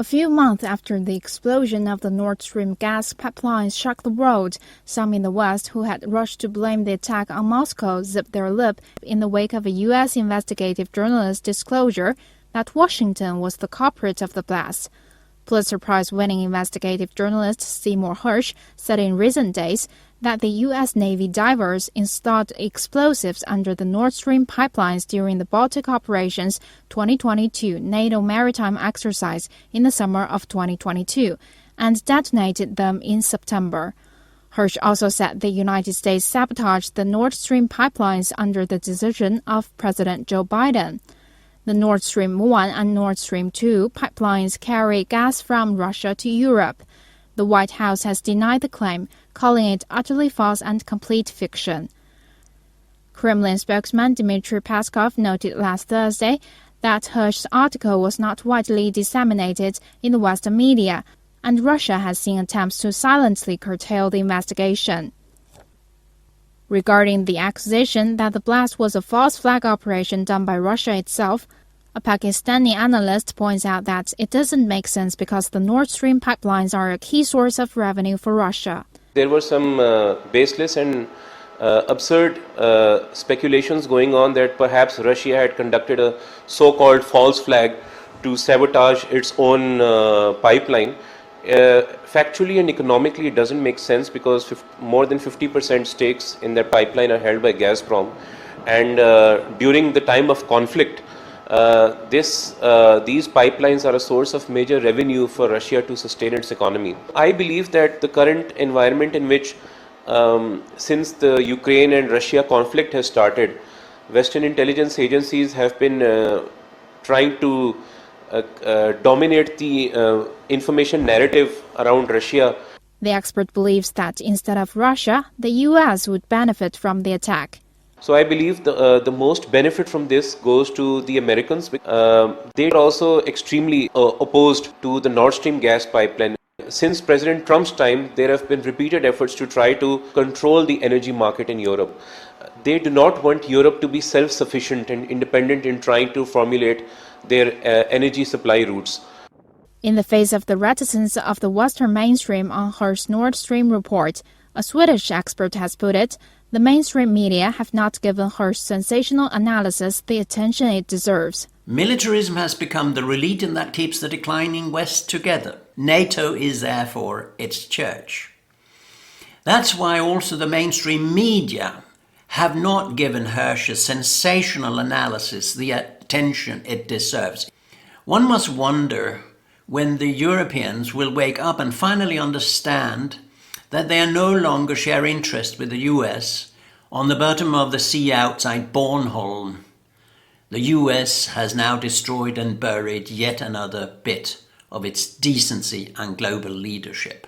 A few months after the explosion of the Nord Stream gas pipeline shocked the world, some in the West who had rushed to blame the attack on Moscow zipped their lip in the wake of a U.S. investigative journalist's disclosure that Washington was the culprit of the blast. Pulitzer Prize-winning investigative journalist Seymour Hersh said in recent days that the U.S. Navy divers installed explosives under the Nord Stream pipelines during the Baltic Operations 2022 NATO maritime exercise in the summer of 2022 and detonated them in September. Hersh also said the United States sabotaged the Nord Stream pipelines under the decision of President Joe Biden. The Nord Stream 1 and Nord Stream 2 pipelines carry gas from Russia to Europe. The White House has denied the claim, calling it utterly false and complete fiction. Kremlin spokesman Dmitry Peskov noted last Thursday that Hersh's article was not widely disseminated in the Western media, and Russia has seen attempts to silently curtail the investigation. Regarding the accusation that the blast was a false flag operation done by Russia itself, a Pakistani analyst points out that it doesn't make sense because the Nord Stream pipelines are a key source of revenue for Russia. There were some baseless and absurd speculations going on that perhaps Russia had conducted a so-called false flag to sabotage its own pipeline. Factually and economically, it doesn't make sense because more than 50% stakes in that pipeline are held by Gazprom. And during the time of conflict, these pipelines are a source of major revenue for Russia to sustain its economy. I believe that the current environment in which, since the Ukraine and Russia conflict has started, Western intelligence agencies have been trying to dominate the information narrative around Russia. The expert believes that instead of Russia, the U.S. would benefit from the attack. So I believe the most benefit from this goes to the Americans. They are also extremely opposed to the Nord Stream gas pipeline. Since President Trump's time, there have been repeated efforts to try to control the energy market in Europe. They do not want Europe to be self-sufficient and independent in trying to formulate their energy supply routes. In the face of the reticence of the Western mainstream on Hersh's Nord Stream report, a Swedish expert has put it, the mainstream media have not given Hersh's sensational analysis the attention it deserves. Militarism has become the religion that keeps the declining West together. NATO is therefore its church. That's why also the mainstream media have not given Hersh's sensational analysis the attention it deserves. One must wonder when the Europeans will wake up and finally understand that they no longer share interest with the US on the bottom of the sea outside Bornholm. The US has now destroyed and buried yet another bit of its decency and global leadership.